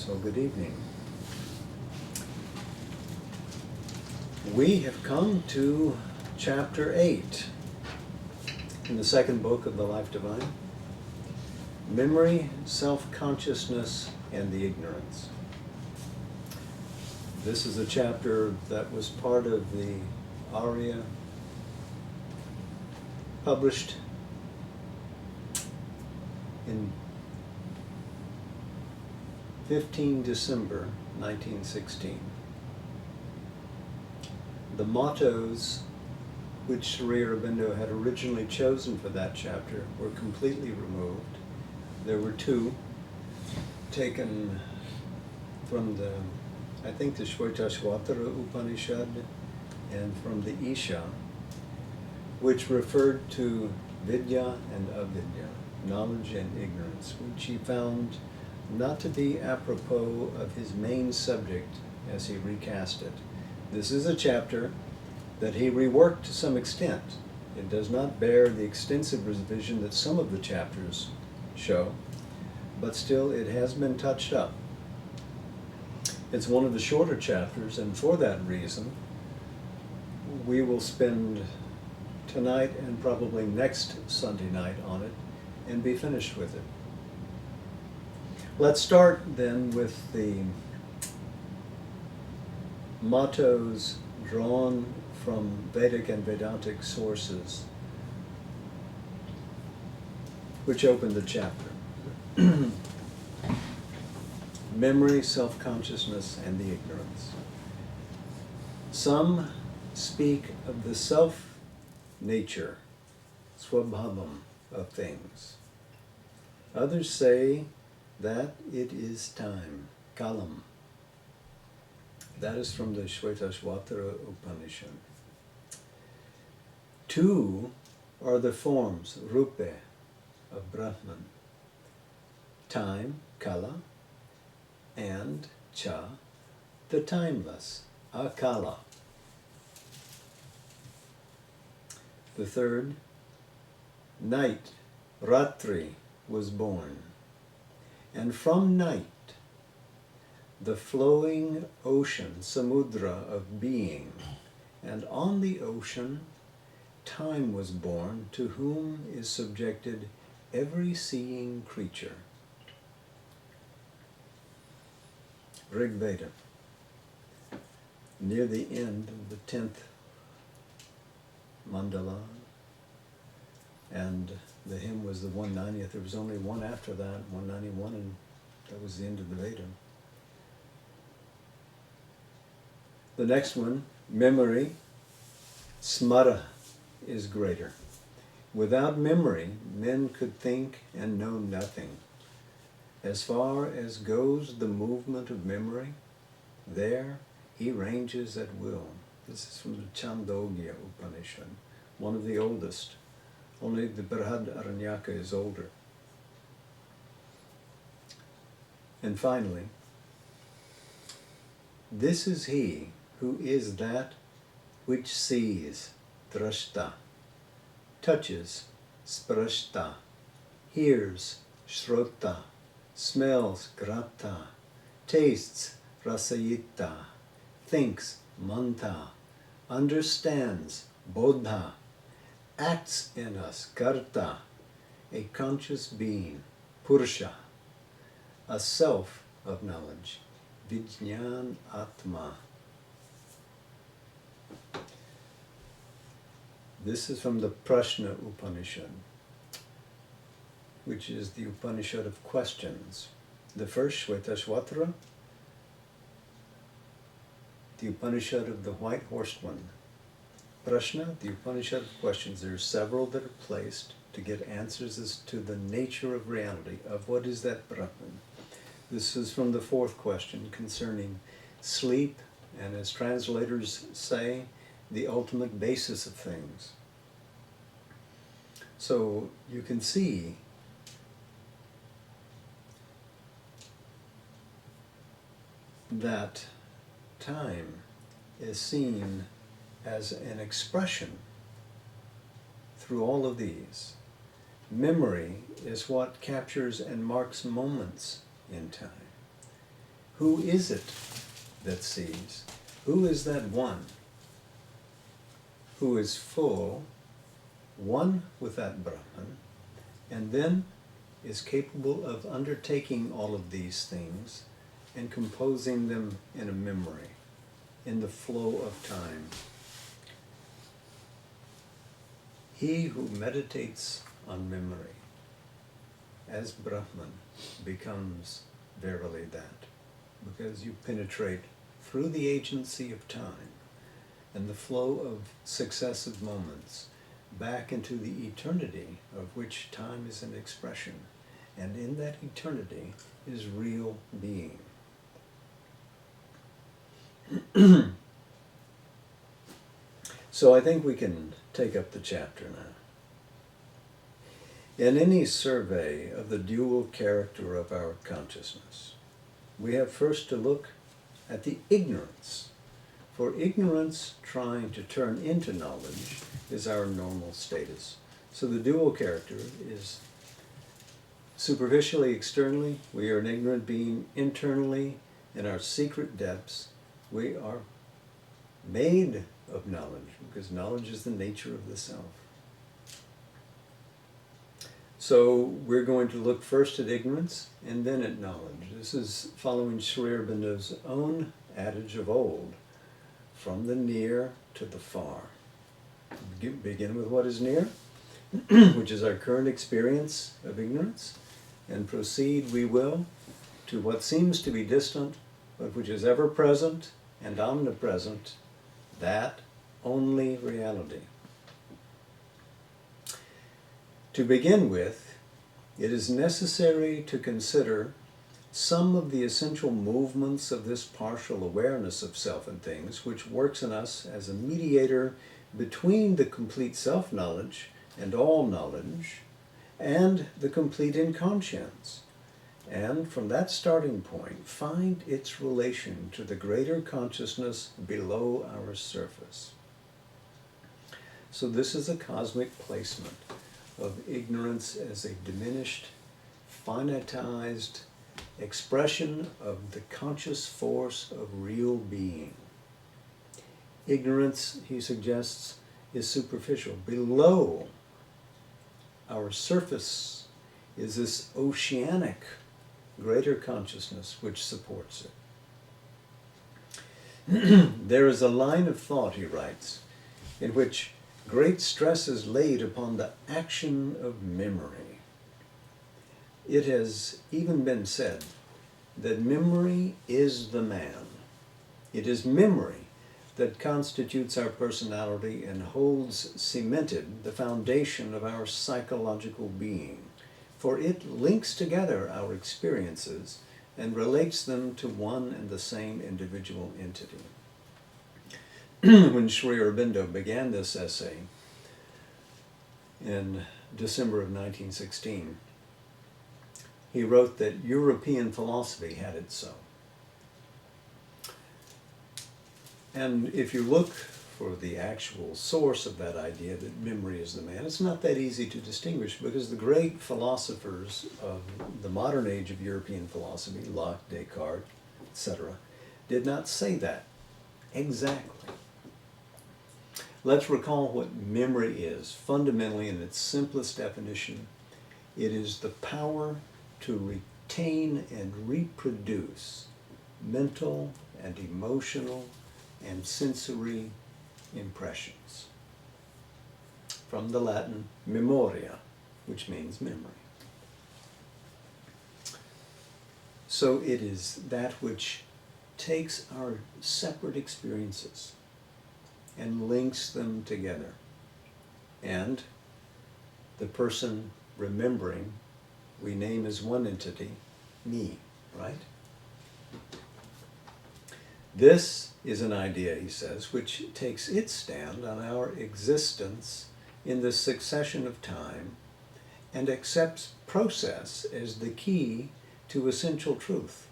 So good evening. We have come to chapter 8 in the second book of the Life Divine, Memory, Self-Consciousness, and the Ignorance. This is a chapter that was part of the aria published in 15 December 1916. The mottos which Sri Aurobindo had originally chosen for that chapter were completely removed. There were two taken from the Shvetashvatara Upanishad and from the Isha, which referred to vidya and avidya, knowledge and ignorance, which he found not to be apropos of his main subject as he recast it. This is a chapter that he reworked to some extent. It does not bear the extensive revision that some of the chapters show, but still it has been touched up. It's one of the shorter chapters, and for that reason, we will spend tonight and probably next Sunday night on it and be finished with it. Let's start then with the mottos drawn from Vedic and Vedantic sources which open the chapter. Memory, self-consciousness, and the ignorance. Some speak of the self-nature, swabhavam, of things. Others say that it is time, kalam. That is from the Shvetashvatara Upanishad. Two are the forms, rupe, of Brahman. Time, kala, and cha, the timeless, akala. The third, night, ratri, was born. And from night, the flowing ocean, samudra of being, and on the ocean, time was born, to whom is subjected every seeing creature. Rig Veda, near the end of the 10th mandala, and the hymn was the 190th. There was only one after that, 191, and that was the end of the Veda. The next one, memory, smara, is greater. Without memory, men could think and know nothing. As far as goes the movement of memory, there he ranges at will. This is from the Chandogya Upanishad, one of the oldest. Only the Brihad Aranyaka is older. And finally, this is he who is that which sees, drashta, touches, sprashta, hears, shrota, smells, grata, tastes, rasayita, thinks, manta, understands, bodha, acts in us, karta, a conscious being, purusha, a self of knowledge, vijñān atma. This is from the Prashna Upanishad, which is the Upanishad of questions. The first, Shvetashvatara, the Upanishad of the white-horsed one. Prashna, the Upanishad of questions. There are several that are placed to get answers as to the nature of reality, of what is that Brahman. This is from the fourth question concerning sleep, and as translators say, the ultimate basis of things. So you can see that time is seen as an expression through all of these. Memory is what captures and marks moments in time. Who is it that sees? Who is that one who is full, one with that Brahman, and then is capable of undertaking all of these things and composing them in a memory, in the flow of time? He who meditates on memory as Brahman becomes verily that, because you penetrate through the agency of time and the flow of successive moments back into the eternity of which time is an expression, and in that eternity is real being. So I think we can take up the chapter now. In any survey of the dual character of our consciousness, we have first to look at the ignorance. For ignorance trying to turn into knowledge is our normal status. So the dual character is superficially, externally, we are an ignorant being. Internally, in our secret depths, we are made of knowledge, because knowledge is the nature of the self. So we're going to look first at ignorance and then at knowledge. This is following Sri Aurobindo's own adage of old, from the near to the far. Begin with what is near, which is our current experience of ignorance, and proceed we will to what seems to be distant, but which is ever present and omnipresent, that only reality. To begin with, it is necessary to consider some of the essential movements of this partial awareness of self and things, which works in us as a mediator between the complete self-knowledge and all knowledge, and the complete inconscience, and from that starting point find its relation to the greater consciousness below our surface. So this is a cosmic placement of ignorance as a diminished, finitized expression of the conscious force of real being. Ignorance, he suggests, is superficial. Below our surface is this oceanic greater consciousness which supports it. There is a line of thought, he writes, in which great stress is laid upon the action of memory. It has even been said that memory is the man. It is memory that constitutes our personality and holds cemented the foundation of our psychological being, for it links together our experiences and relates them to one and the same individual entity. When Sri Aurobindo began this essay in December of 1916, he wrote that European philosophy had it so. And if you look for the actual source of that idea that memory is the man, it's not that easy to distinguish, because the great philosophers of the modern age of European philosophy, Locke, Descartes, etc., did not say that exactly. Let's recall what memory is. Fundamentally, in its simplest definition, it is the power to retain and reproduce mental and emotional and sensory impressions. From the Latin memoria, which means memory. So it is that which takes our separate experiences and links them together. And the person remembering, we name as one entity, me, right? This is an idea, he says, which takes its stand on our existence in the succession of time and accepts process as the key to essential truth,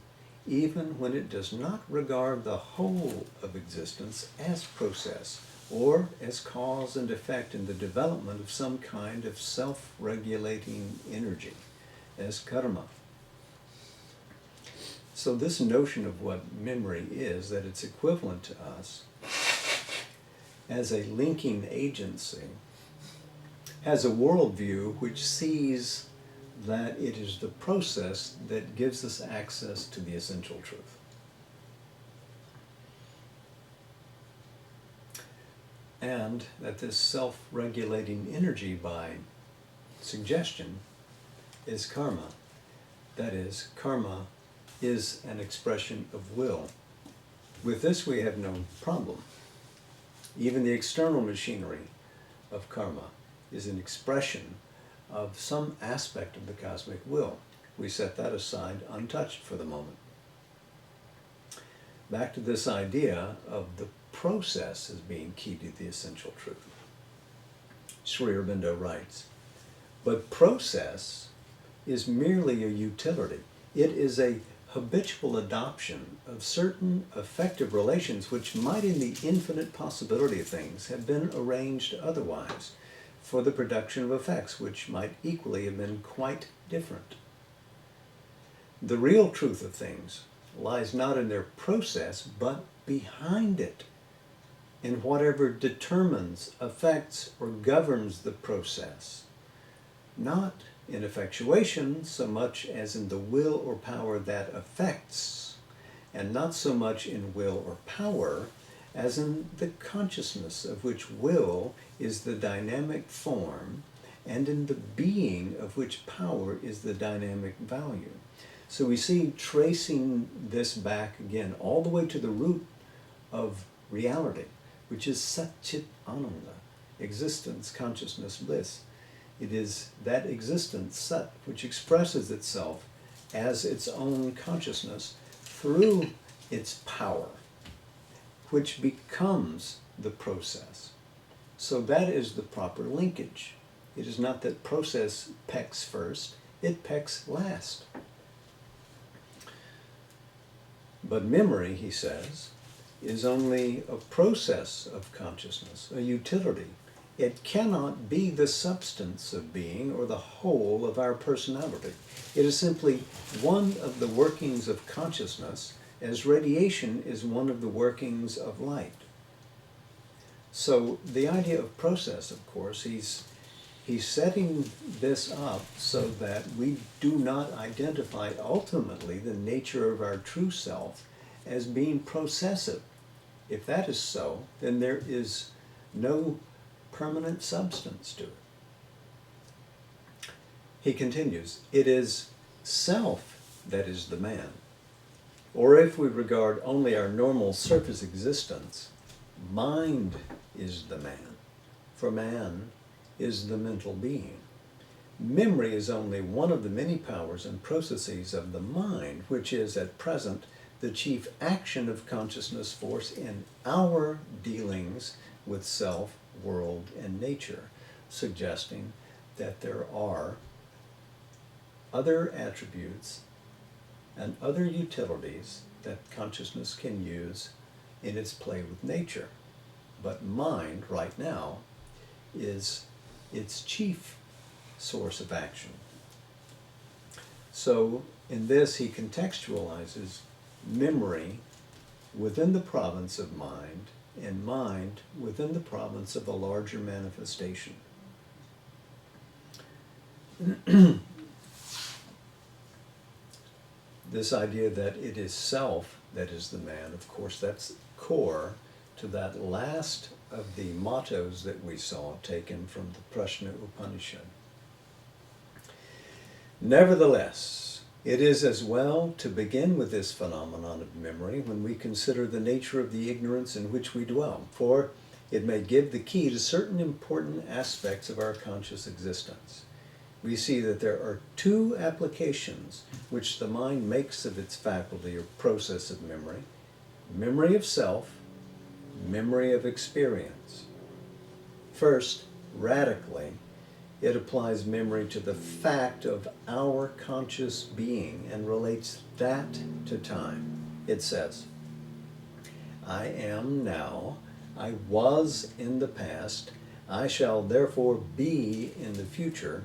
even when it does not regard the whole of existence as process or as cause and effect in the development of some kind of self-regulating energy, as karma. So this notion of what memory is, that it's equivalent to us as a linking agency, has a worldview which sees that it is the process that gives us access to the essential truth. And that this self-regulating energy by suggestion is karma. That is, karma is an expression of will. With this we have no problem. Even the external machinery of karma is an expression of some aspect of the cosmic will. We set that aside untouched for the moment. Back to this idea of the process as being key to the essential truth. Sri Aurobindo writes, but process is merely a utility. It is a habitual adoption of certain effective relations which might, in the infinite possibility of things, have been arranged otherwise for the production of effects which might equally have been quite different. The real truth of things lies not in their process, but behind it, in whatever determines, affects, or governs the process, not in effectuation so much as in the will or power that affects, and not so much in will or power as in the consciousness of which will is the dynamic form, and in the being of which power is the dynamic value. So we see, tracing this back again all the way to the root of reality, which is Satchit Ananda, existence, consciousness, bliss. It is that existence, Sat, which expresses itself as its own consciousness through its power, which becomes the process. So that is the proper linkage. It is not that process pecks first, it pecks last. But memory, he says, is only a process of consciousness, a utility. It cannot be the substance of being or the whole of our personality. It is simply one of the workings of consciousness, as radiation is one of the workings of light. So the idea of process, of course, he's setting this up so that we do not identify ultimately the nature of our true self as being processive. If that is so, then there is no permanent substance to it. He continues, it is self that is the man. Or if we regard only our normal surface existence, mind is the man, for man is the mental being. Memory is only one of the many powers and processes of the mind, which is at present the chief action of consciousness force in our dealings with self, world, and nature, suggesting that there are other attributes and other utilities that consciousness can use in its play with nature. But mind, right now, is its chief source of action. So in this he contextualizes memory within the province of mind and mind within the province of a larger manifestation. This idea that it is self that is the man, of course, that's core to that last of the mottos that we saw taken from the Prashna Upanishad. Nevertheless, it is as well to begin with this phenomenon of memory when we consider the nature of the ignorance in which we dwell, for it may give the key to certain important aspects of our conscious existence. We see that there are two applications which the mind makes of its faculty or process of memory: memory of self, memory of experience. First, radically, it applies memory to the fact of our conscious being and relates that to time. It says, I am now, I was in the past, I shall therefore be in the future.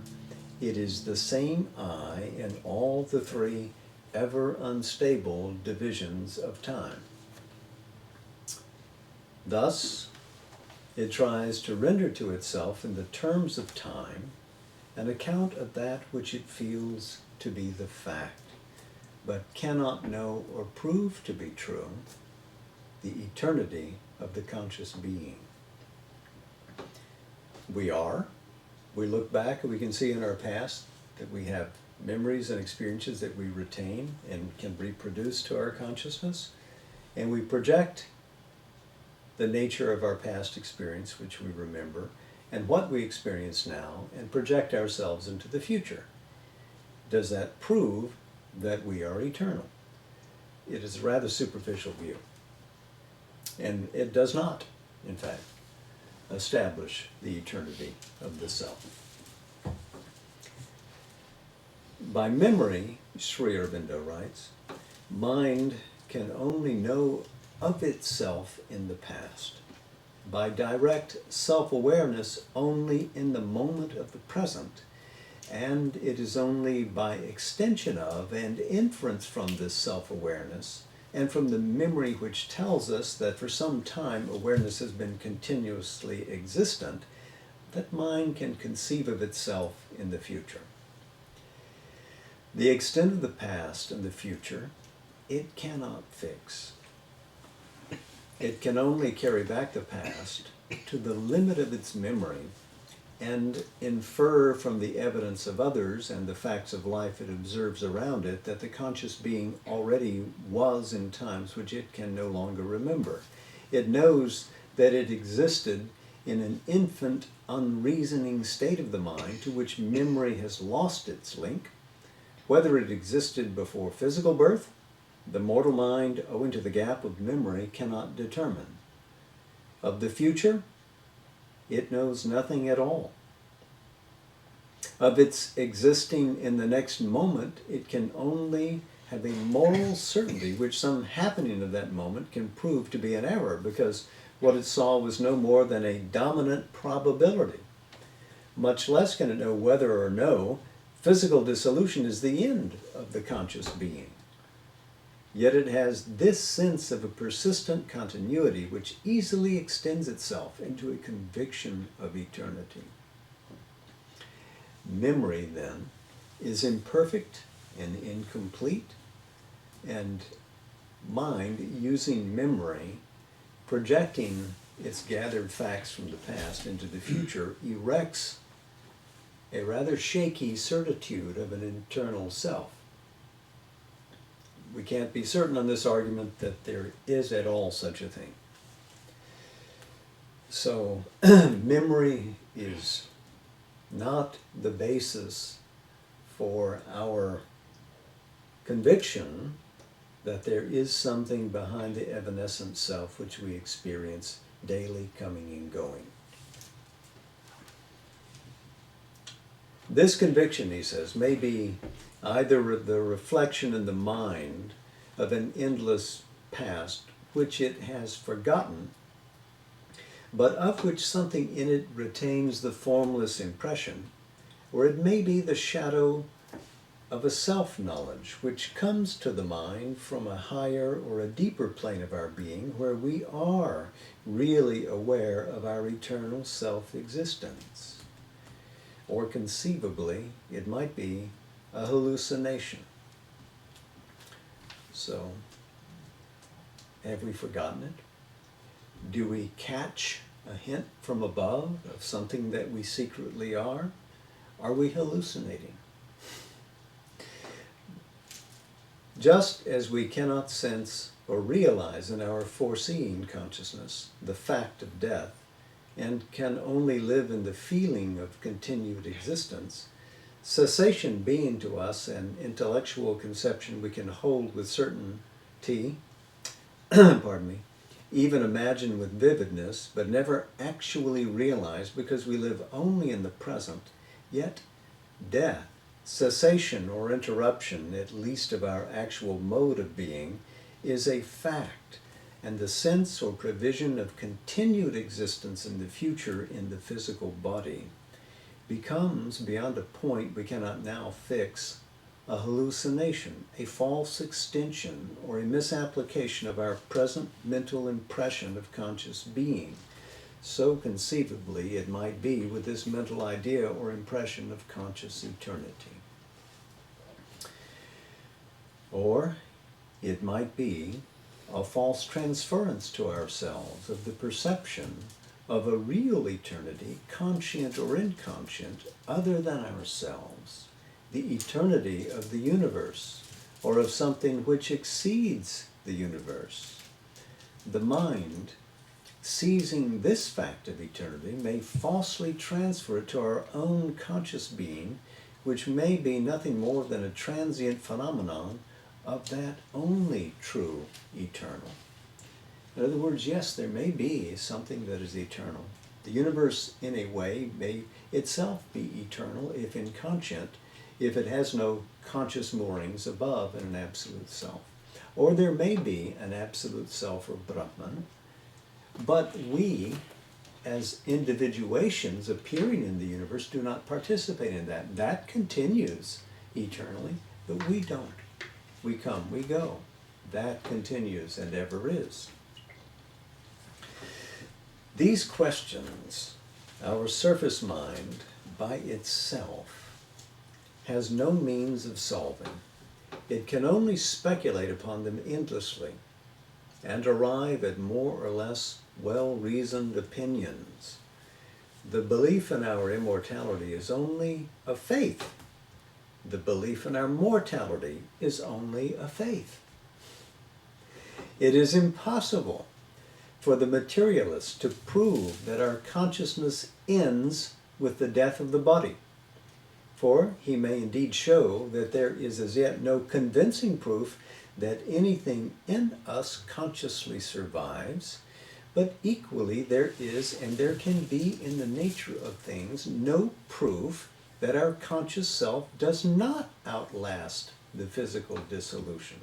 It is the same I in all the three ever unstable divisions of time. Thus, it tries to render to itself in the terms of time an account of that which it feels to be the fact, but cannot know or prove to be true, the eternity of the conscious being. We look back and we can see in our past that we have memories and experiences that we retain and can reproduce to our consciousness, and we project the nature of our past experience, which we remember, and what we experience now, and project ourselves into the future. Does that prove that we are eternal? It is a rather superficial view. And it does not, in fact, establish the eternity of the self. By memory, Sri Aurobindo writes, mind can only know of itself in the past. By direct self-awareness only in the moment of the present, and it is only by extension of and inference from this self-awareness and from the memory which tells us that for some time awareness has been continuously existent, that mind can conceive of itself in the future. The extent of the past and the future it cannot fix. It can only carry back the past to the limit of its memory and infer from the evidence of others and the facts of life it observes around it that the conscious being already was in times which it can no longer remember. It knows that it existed in an infant, unreasoning state of the mind to which memory has lost its link. Whether it existed before physical birth, the mortal mind, owing to the gap of memory, cannot determine. Of the future, it knows nothing at all. Of its existing in the next moment, it can only have a moral certainty which some happening of that moment can prove to be an error, because what it saw was no more than a dominant probability. Much less can it know whether or no physical dissolution is the end of the conscious being. Yet it has this sense of a persistent continuity which easily extends itself into a conviction of eternity. Memory, then, is imperfect and incomplete, and mind, using memory, projecting its gathered facts from the past into the future, erects a rather shaky certitude of an eternal self. We can't be certain on this argument that there is at all such a thing. So, memory is not the basis for our conviction that there is something behind the evanescent self which we experience daily coming and going. This conviction, he says, may be either the reflection in the mind of an endless past which it has forgotten, but of which something in it retains the formless impression, or it may be the shadow of a self-knowledge which comes to the mind from a higher or a deeper plane of our being, where we are really aware of our eternal self-existence. Or conceivably, it might be a hallucination. So, have we forgotten it? Do we catch a hint from above of something that we secretly are? Are we hallucinating? Just as we cannot sense or realize in our foreseeing consciousness the fact of death, and can only live in the feeling of continued existence, cessation being to us an intellectual conception we can hold with certainty, pardon me, even imagine with vividness, but never actually realize because we live only in the present, yet death, cessation or interruption, at least of our actual mode of being, is a fact, and the sense or prevision of continued existence in the future in the physical body becomes, beyond a point we cannot now fix, a hallucination, a false extension, or a misapplication of our present mental impression of conscious being. So conceivably it might be with this mental idea or impression of conscious eternity. Or it might be a false transference to ourselves of the perception of a real eternity, conscient or inconscient, other than ourselves, the eternity of the universe, or of something which exceeds the universe. The mind, seizing this fact of eternity, may falsely transfer it to our own conscious being, which may be nothing more than a transient phenomenon of that only true eternal. In other words, yes, there may be something that is eternal. The universe, in a way, may itself be eternal if inconscient, if it has no conscious moorings above in an absolute self. Or there may be an absolute self or Brahman, but we, as individuations appearing in the universe, do not participate in that. That continues eternally, but we don't. We come, we go. That continues and ever is. These questions, our surface mind by itself has no means of solving. It can only speculate upon them endlessly and arrive at more or less well-reasoned opinions. The belief in our immortality is only a faith. The belief in our mortality is only a faith. It is impossible for the materialist to prove that our consciousness ends with the death of the body. For he may indeed show that there is as yet no convincing proof that anything in us consciously survives, but equally there is, and there can be in the nature of things, no proof that our conscious self does not outlast the physical dissolution.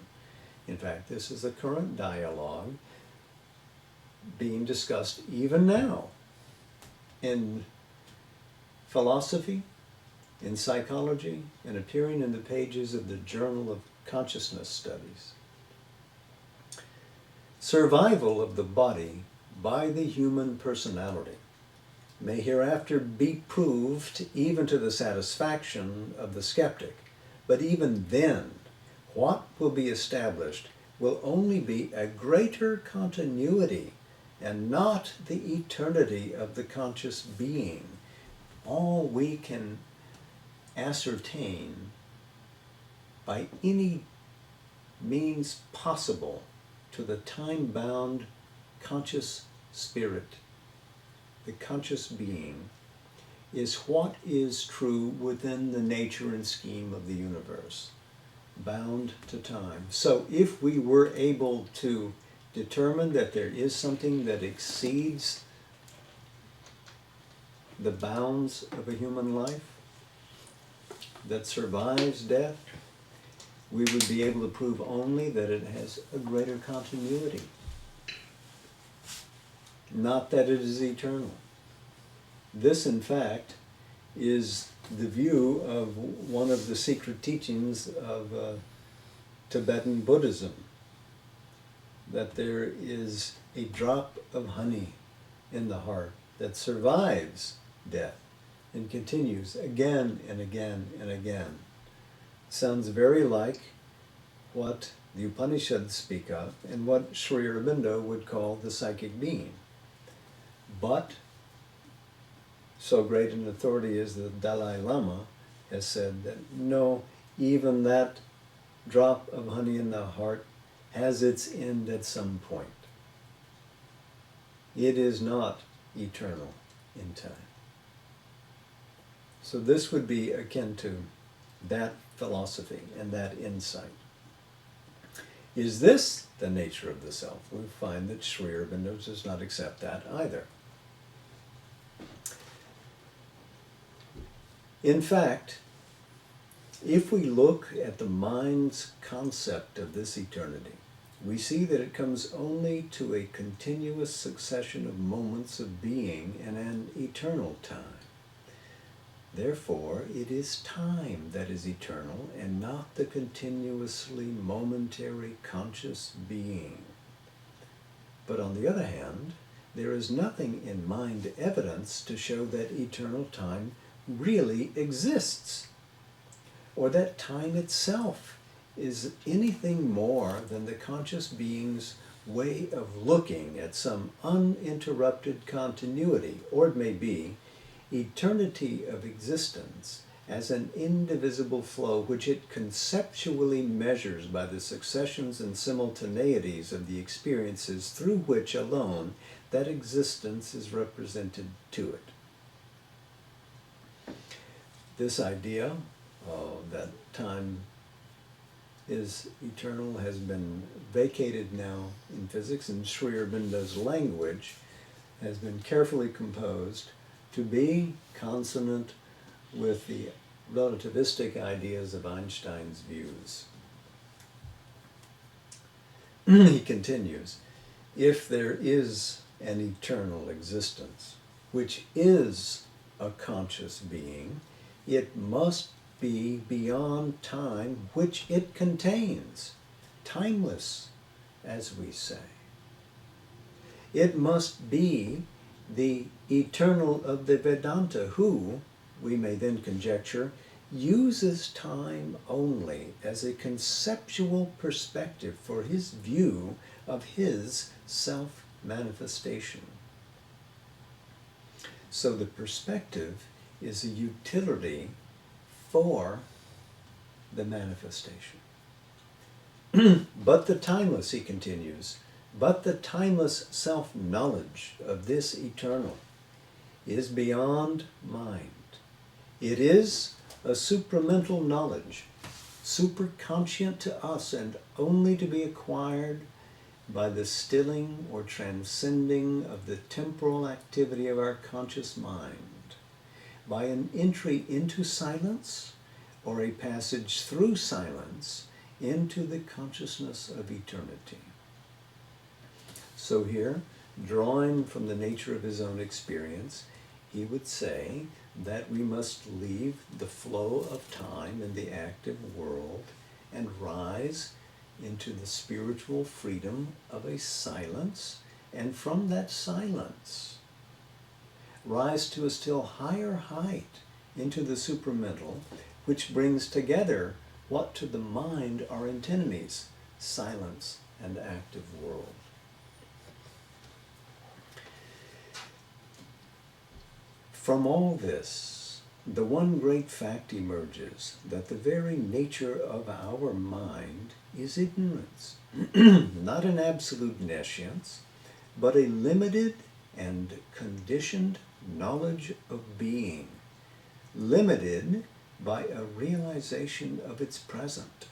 In fact, this is the current dialogue being discussed even now in philosophy, in psychology, and appearing in the pages of the Journal of Consciousness Studies. Survival of the body by the human personality may hereafter be proved even to the satisfaction of the skeptic, but even then, what will be established will only be a greater continuity and not the eternity of the conscious being. All we can ascertain by any means possible to the time-bound conscious spirit, the conscious being, is what is true within the nature and scheme of the universe, bound to time. So if we were able to determine that there is something that exceeds the bounds of a human life, that survives death, we would be able to prove only that it has a greater continuity, not that it is eternal. This, in fact, is the view of one of the secret teachings of Tibetan Buddhism, that there is a drop of honey in the heart that survives death and continues again and again and again. Sounds very like what the Upanishads speak of and what Sri Aurobindo would call the psychic being. But so great an authority as the Dalai Lama has said that no, even that drop of honey in the heart has its end at some point. It is not eternal in time. So this would be akin to that philosophy and that insight. Is this the nature of the self? We find that Sri Aurobindo does not accept that either. In fact, if we look at the mind's concept of this eternity, we see that it comes only to a continuous succession of moments of being in an eternal time. Therefore, it is time that is eternal and not the continuously momentary conscious being. But on the other hand, there is nothing in mind evidence to show that eternal time really exists, or that time itself is anything more than the conscious being's way of looking at some uninterrupted continuity, or it may be eternity of existence as an indivisible flow which it conceptually measures by the successions and simultaneities of the experiences through which alone that existence is represented to it. This idea that time is eternal has been vacated now in physics, and Sri Aurobindo's language has been carefully composed to be consonant with the relativistic ideas of Einstein's views. He continues, if there is an eternal existence, which is a conscious being, it must be beyond time which it contains, timeless, as we say. It must be the eternal of the Vedanta who, we may then conjecture, uses time only as a conceptual perspective for his view of his self-manifestation. So the perspective is a utility for the manifestation. But the timeless, he continues, but the timeless self-knowledge of this eternal is beyond mind. It is a supramental knowledge, superconscient to us and only to be acquired by the stilling or transcending of the temporal activity of our conscious mind, by an entry into silence or a passage through silence into the consciousness of eternity. So here, drawing from the nature of his own experience, he would say that we must leave the flow of time in the active world and rise into the spiritual freedom of a silence, and from that silence rise to a still higher height into the supramental, which brings together what to the mind are antinomies, silence and active world. From all this, the one great fact emerges, that the very nature of our mind is ignorance, not an absolute nescience, but a limited and conditioned knowledge of being, limited by a realization of its present,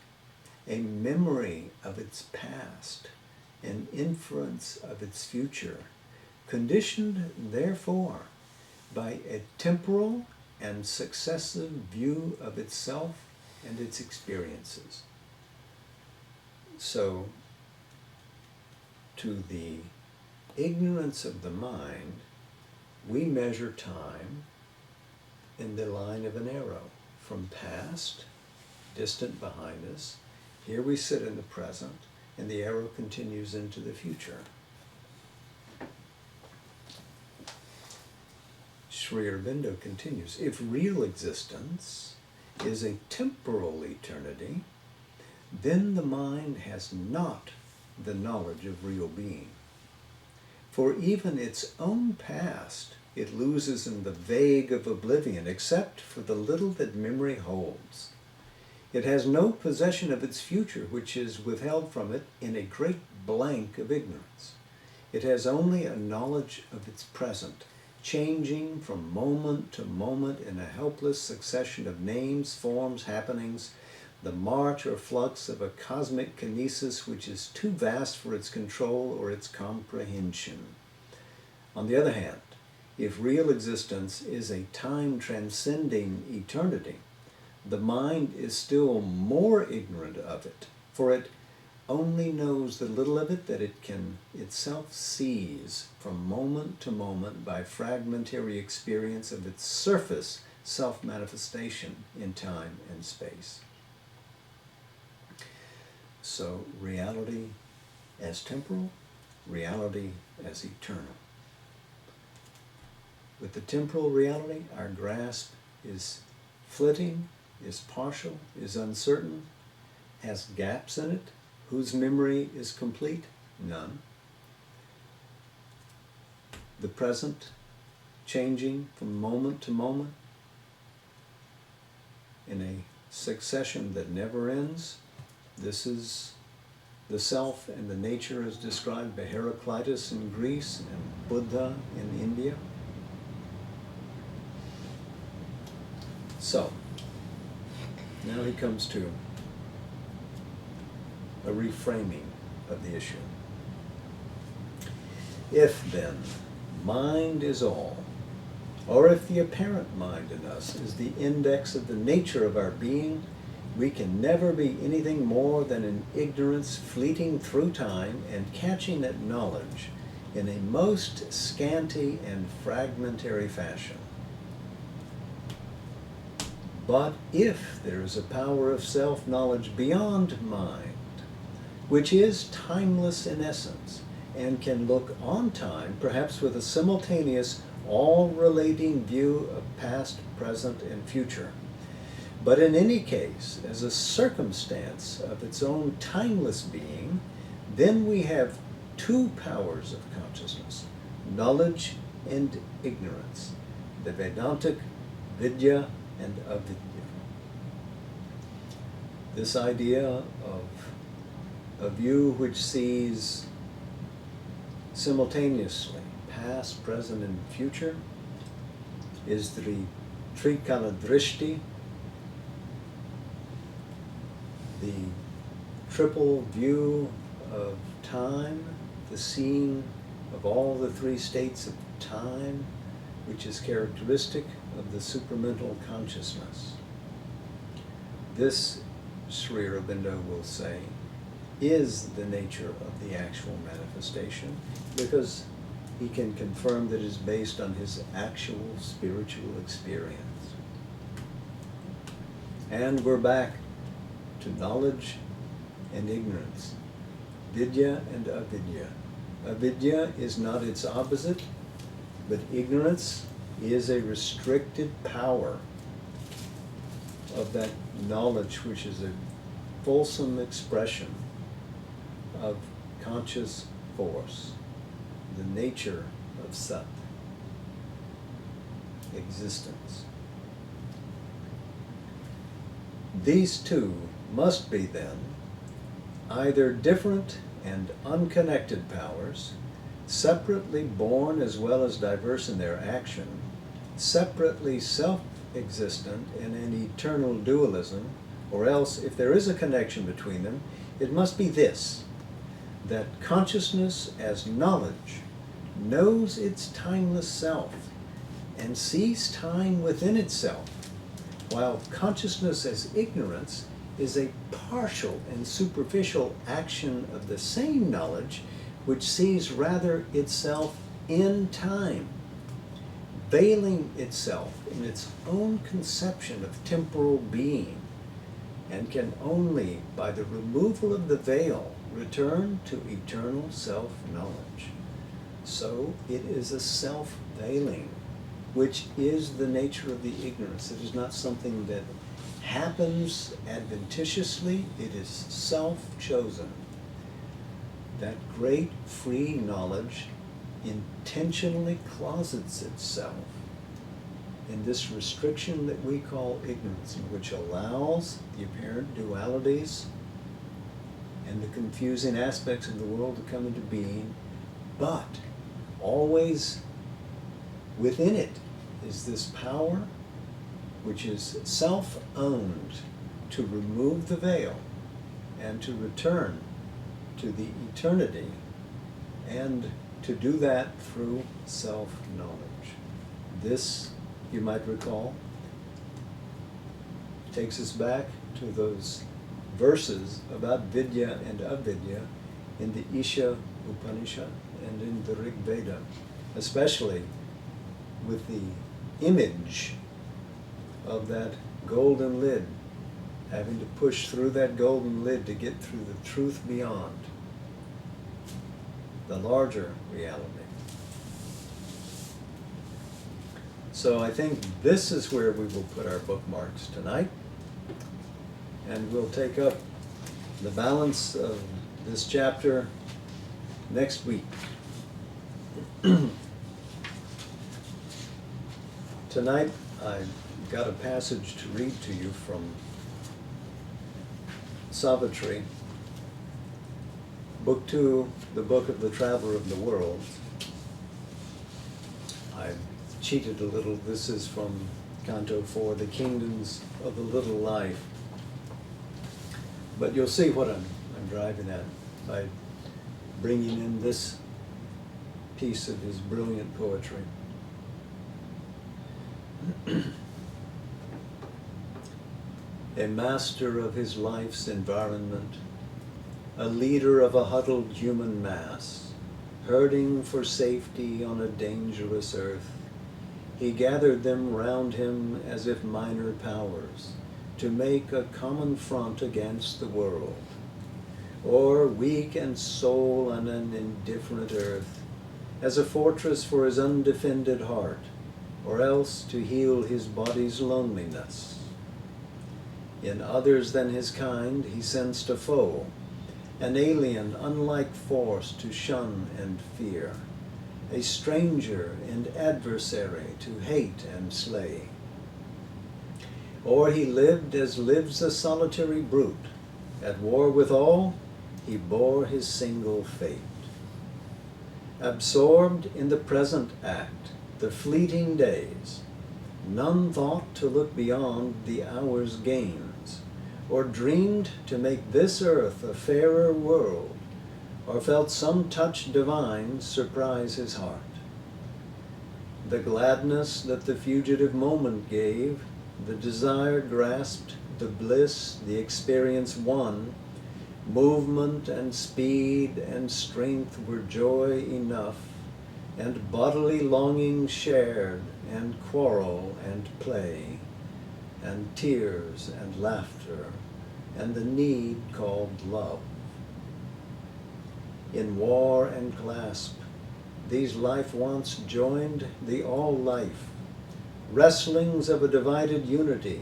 a memory of its past, an inference of its future, conditioned, therefore, by a temporal and successive view of itself and its experiences. So, to the ignorance of the mind, we measure time in the line of an arrow, from past, distant behind us. Here we sit in the present, and the arrow continues into the future. Sri Aurobindo continues, if real existence is a temporal eternity, then the mind has not the knowledge of real being. For even its own past it loses in the vague of oblivion, except for the little that memory holds. It has no possession of its future, which is withheld from it in a great blank of ignorance. It has only a knowledge of its present, changing from moment to moment in a helpless succession of names, forms, happenings, the march or flux of a cosmic kinesis which is too vast for its control or its comprehension. On the other hand, if real existence is a time transcending eternity, the mind is still more ignorant of it, for it only knows the little of it that it can itself seize from moment to moment by fragmentary experience of its surface self-manifestation in time and space. So reality as temporal, reality as eternal. With the temporal reality, our grasp is flitting, is partial, is uncertain, has gaps in it. Whose memory is complete? None. The present, changing from moment to moment in a succession that never ends. This is the self and the nature as described by Heraclitus in Greece and Buddha in India. So, now he comes to a reframing of the issue. If then mind is all, or if the apparent mind in us is the index of the nature of our being, we can never be anything more than an ignorance fleeting through time and catching at knowledge in a most scanty and fragmentary fashion. But if there is a power of self-knowledge beyond mind, which is timeless in essence, and can look on time, perhaps with a simultaneous, all-relating view of past, present, and future, but in any case, as a circumstance of its own timeless being, then we have two powers of consciousness, knowledge and ignorance, the Vedantic Vidya and Avidya. This idea of a view which sees simultaneously past, present, and future is the Trikala Drishti, the triple view of time, the seeing of all the three states of time, which is characteristic of the supramental consciousness. This, Sri Aurobindo will say, is the nature of the actual manifestation, because he can confirm that it is based on his actual spiritual experience. And we're back to knowledge and ignorance, vidya and avidya. Avidya is not its opposite, but ignorance is a restricted power of that knowledge, which is a fulsome expression of conscious force, the nature of Sat, existence. These two must be then either different and unconnected powers, separately born as well as diverse in their action, separately self-existent in an eternal dualism, or else, if there is a connection between them, it must be this, that consciousness as knowledge knows its timeless self and sees time within itself, while consciousness as ignorance is a partial and superficial action of the same knowledge, which sees rather itself in time, veiling itself in its own conception of temporal being, and can only, by the removal of the veil, return to eternal self-knowledge. So it is a self-veiling, which is the nature of the ignorance. It is not something that happens adventitiously, it is self-chosen. That great free knowledge intentionally closets itself in this restriction that we call ignorance, and which allows the apparent dualities and the confusing aspects of the world to come into being, but always within it is this power which is self-owned to remove the veil and to return to the eternity, and to do that through self-knowledge. This, you might recall, takes us back to those verses about Vidya and Avidya in the Isha Upanishad and in the Rig Veda, especially with the image of that golden lid, having to push through that golden lid to get through the truth beyond, the larger reality. So I think this is where we will put our bookmarks tonight, and we'll take up the balance of this chapter next week. Tonight I've got a passage to read to you from Savitri, Book 2, the Book of the Traveler of the World. I've cheated a little. This is from Canto 4, The Kingdoms of the Little Life. But you'll see what I'm driving at by bringing in this piece of his brilliant poetry. A master of his life's environment, a leader of a huddled human mass, herding for safety on a dangerous earth, he gathered them round him as if minor powers, to make a common front against the world, or weak and soul on an indifferent earth, as a fortress for his undefended heart, or else to heal his body's loneliness. In others than his kind he sensed a foe, an alien unlike force to shun and fear, a stranger and adversary to hate and slay. Or he lived as lives a solitary brute, at war with all, he bore his single fate. Absorbed in the present act, the fleeting days, none thought to look beyond the hour's gains, or dreamed to make this earth a fairer world, or felt some touch divine surprise his heart. The gladness that the fugitive moment gave, the desire grasped, the bliss, the experience won, movement and speed and strength were joy enough, and bodily longing shared, and quarrel and play, and tears and laughter, and the need called love. In war and clasp, these life wants joined the all-life, wrestlings of a divided unity,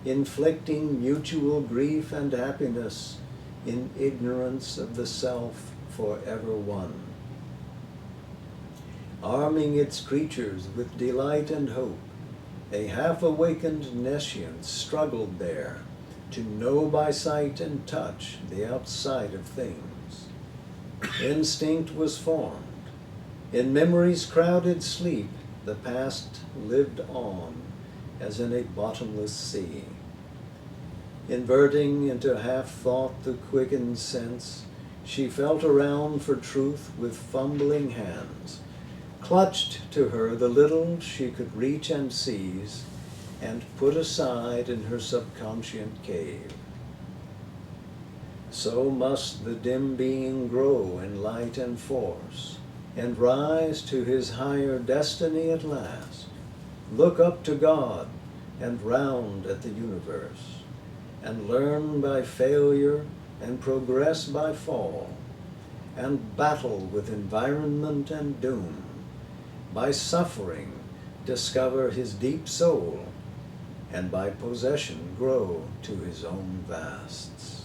inflicting mutual grief and happiness in ignorance of the self forever one. Arming its creatures with delight and hope, a half-awakened nescience struggled there to know by sight and touch the outside of things. Instinct was formed. In memory's crowded sleep, the past lived on as in a bottomless sea. Inverting into half-thought the quickened sense, she felt around for truth with fumbling hands, clutched to her the little she could reach and seize, and put aside in her subconscient cave. So must the dim being grow in light and force, and rise to his higher destiny at last, look up to God and round at the universe, and learn by failure and progress by fall, and battle with environment and doom, by suffering discover his deep soul, and by possession grow to his own vasts.